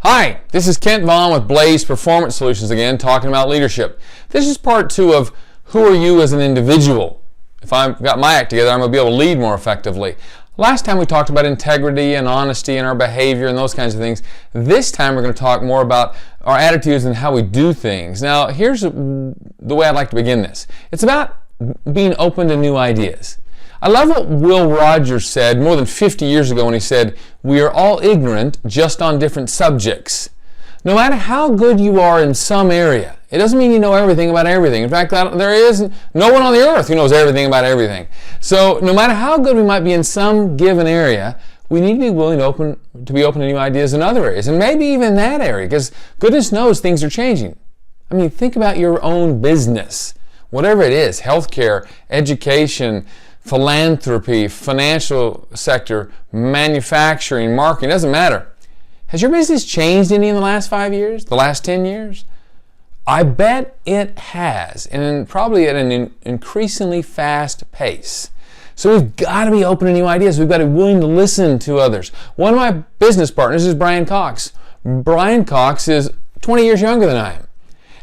Hi, this is Kent Vaughn with Blaze Performance Solutions again, talking about leadership. This is part 2 of who are you as an individual. If I've got my act together, I'm going to be able to lead more effectively. Last time we talked about integrity and honesty and our behavior and those kinds of things. This time we're going to talk more about our attitudes and how we do things. Now, here's the way I'd like to begin this. It's about being open to new ideas. I love what Will Rogers said more than 50 years ago when he said, "We are all ignorant just on different subjects." No matter how good you are in some area, it doesn't mean you know everything about everything. In fact, there is no one on the earth who knows everything about everything. So no matter how good we might be in some given area, we need to be willing to be open to new ideas in other areas, and maybe even that area, because goodness knows things are changing. I mean, think about your own business. Whatever it is, healthcare, education, philanthropy, financial sector, manufacturing, marketing, doesn't matter. Has your business changed any in the last 5 years, the last 10 years? I bet it has, and probably at an increasingly fast pace. So we've got to be open to new ideas. We've got to be willing to listen to others. One of my business partners is Brian Cox. Brian Cox is 20 years younger than I am,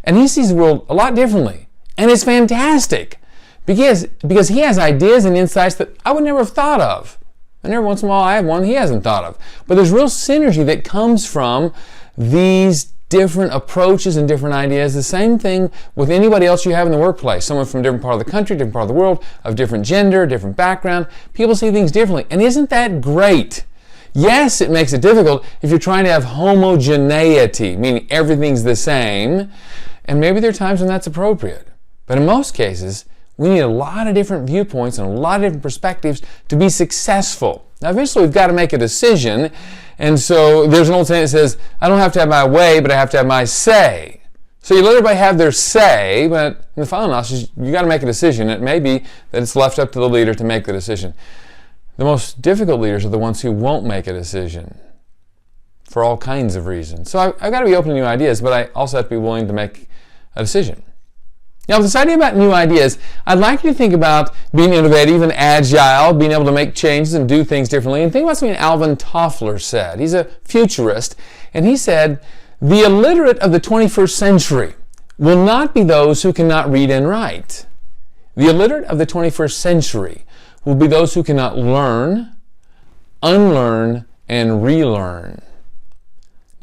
and he sees the world a lot differently, and it's fantastic. Because he has ideas and insights that I would never have thought of. And every once in a while I have one he hasn't thought of. But there's real synergy that comes from these different approaches and different ideas. The same thing with anybody else you have in the workplace. Someone from a different part of the country, different part of the world, of different gender, different background. People see things differently. And isn't that great? Yes, it makes it difficult if you're trying to have homogeneity, meaning everything's the same. And maybe there are times when that's appropriate. But in most cases, we need a lot of different viewpoints and a lot of different perspectives to be successful. Now, eventually we've got to make a decision, and so there's an old saying that says, I don't have to have my way, but I have to have my say. So you let everybody have their say, but in the final analysis, you got to make a decision. It may be that it's left up to the leader to make the decision. The most difficult leaders are the ones who won't make a decision for all kinds of reasons. So I've got to be open to new ideas, but I also have to be willing to make a decision. Now, with this idea about new ideas, I'd like you to think about being innovative and agile, being able to make changes and do things differently. And think about something Alvin Toffler said. He's a futurist, and he said, "The illiterate of the 21st century will not be those who cannot read and write. The illiterate of the 21st century will be those who cannot learn, unlearn, and relearn."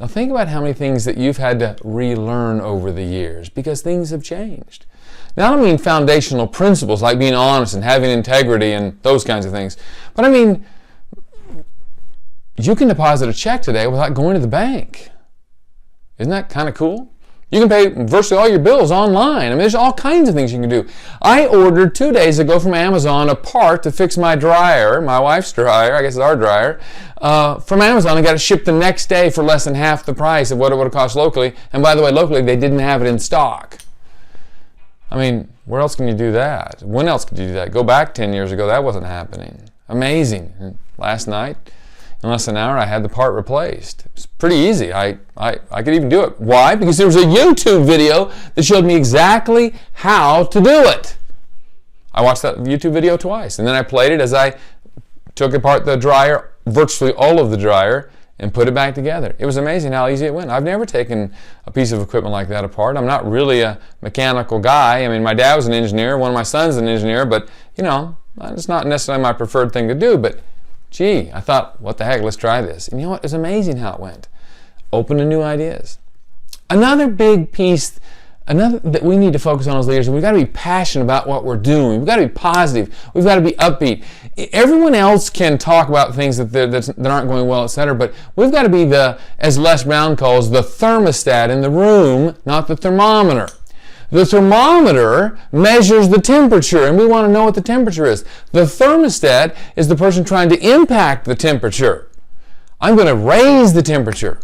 Now think about how many things that you've had to relearn over the years because things have changed. Now, I don't mean foundational principles like being honest and having integrity and those kinds of things, but I mean you can deposit a check today without going to the bank. Isn't that kind of cool? You can pay virtually all your bills online. I mean, there's all kinds of things you can do. I ordered 2 days ago from Amazon a part to fix my dryer, my wife's dryer, I guess it's our dryer, from Amazon. I got it shipped the next day for less than half the price of what it would have cost locally. And by the way, locally, they didn't have it in stock. I mean, where else can you do that? When else could you do that? Go back 10 years ago, that wasn't happening. Amazing. And last night, in less than an hour, I had the part replaced. It's pretty easy. I could even do it. Why? Because there was a YouTube video that showed me exactly how to do it. I watched that YouTube video twice, and then I played it as I took apart the dryer, virtually all of the dryer, and put it back together. It was amazing how easy it went. I've never taken a piece of equipment like that apart. I'm not really a mechanical guy. I mean, my dad was an engineer, one of my sons is an engineer, but, you know, it's not necessarily my preferred thing to do, but gee, I thought, what the heck, let's try this. And you know what? It was amazing how it went. Open to new ideas. Another big piece, that we need to focus on as leaders, we've got to be passionate about what we're doing. We've got to be positive. We've got to be upbeat. Everyone else can talk about things that aren't going well, etc., but we've got to be as Les Brown calls, the thermostat in the room, not the thermometer. The thermometer measures the temperature, and we want to know what the temperature is. The thermostat is the person trying to impact the temperature. I'm going to raise the temperature.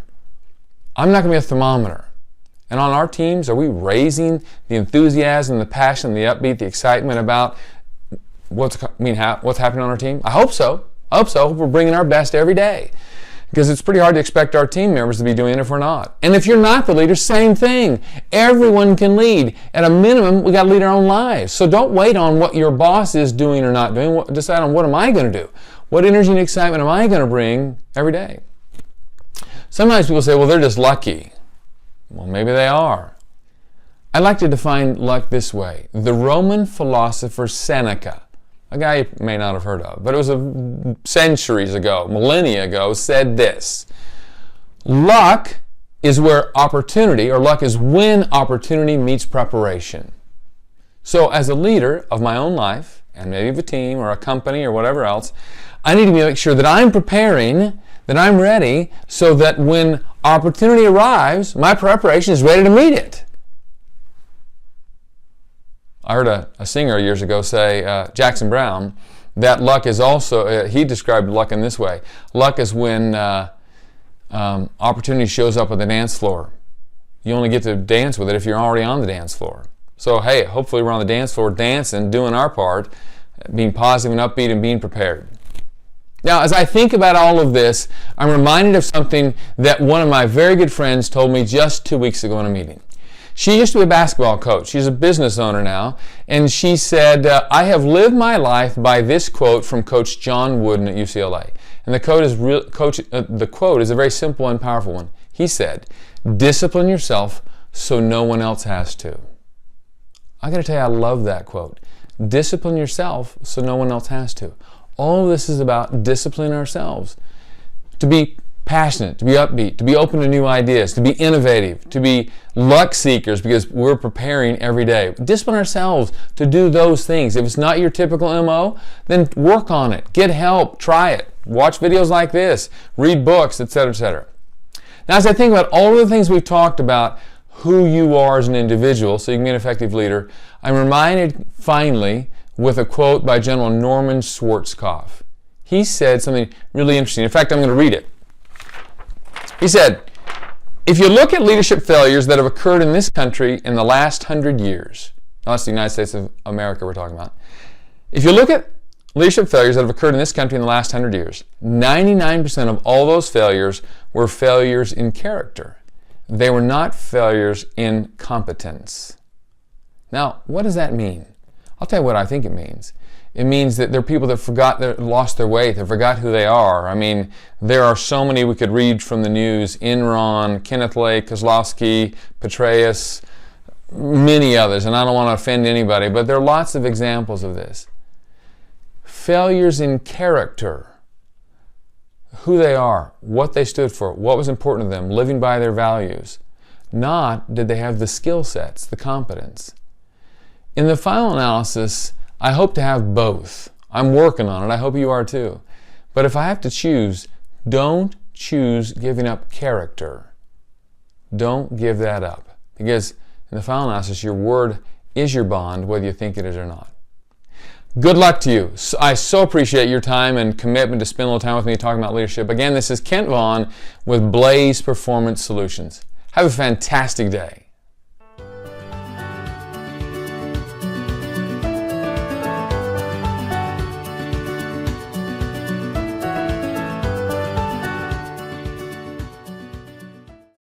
I'm not going to be a thermometer. And on our teams, are we raising the enthusiasm, the passion, the upbeat, the excitement about what's happening on our team? I hope so. I hope we're bringing our best every day. Because it's pretty hard to expect our team members to be doing it if we're not. And if you're not the leader, same thing. Everyone can lead. At a minimum, we got to lead our own lives. So don't wait on what your boss is doing or not doing. Decide on what am I going to do? What energy and excitement am I going to bring every day? Sometimes people say, well, they're just lucky. Well, maybe they are. I like to define luck this way. The Roman philosopher Seneca, a guy you may not have heard of, but it was centuries ago, millennia ago, said this: luck is where opportunity, or luck is when opportunity meets preparation. So as a leader of my own life, and maybe of a team or a company or whatever else, I need to make sure that I'm preparing, that I'm ready, so that when opportunity arrives, my preparation is ready to meet it. I heard a singer years ago say, Jackson Browne, that luck is also, he described luck in this way: luck is when opportunity shows up on the dance floor. You only get to dance with it if you're already on the dance floor. So hey, hopefully we're on the dance floor dancing, doing our part, being positive and upbeat and being prepared. Now, as I think about all of this, I'm reminded of something that one of my very good friends told me just 2 weeks ago in a meeting. She used to be a basketball coach. She's a business owner now. And she said, I have lived my life by this quote from Coach John Wooden at UCLA. And the quote is a very simple and powerful one. He said, discipline yourself so no one else has to. I got to tell you, I love that quote. Discipline yourself so no one else has to. All of this is about disciplining ourselves. To be passionate, to be upbeat, to be open to new ideas, to be innovative, to be luck seekers because we're preparing every day. Discipline ourselves to do those things. If it's not your typical MO, then work on it. Get help. Try it. Watch videos like this. Read books, etc., etc. Now, as I think about all of the things we've talked about, who you are as an individual so you can be an effective leader, I'm reminded finally with a quote by General Norman Schwarzkopf. He said something really interesting. In fact, I'm going to read it. He said, if you look at leadership failures that have occurred in this country in the last 100 years, now that's the United States of America we're talking about. If you look at leadership failures that have occurred in this country in the last 100 years, 99% of all those failures were failures in character. They were not failures in competence. Now, what does that mean? I'll tell you what I think it means. It means that there are people that lost their way, that forgot who they are. I mean, there are so many we could read from the news: Enron, Kenneth Lake, Kozlowski, Petraeus, many others, and I don't want to offend anybody, but there are lots of examples of this. Failures in character. Who they are, what they stood for, what was important to them, living by their values. Not did they have the skill sets, the competence. In the final analysis, I hope to have both. I'm working on it. I hope you are too. But if I have to choose, don't choose giving up character. Don't give that up. Because in the final analysis, your word is your bond, whether you think it is or not. Good luck to you. I so appreciate your time and commitment to spend a little time with me talking about leadership. Again, this is Kent Vaughn with Blaze Performance Solutions. Have a fantastic day.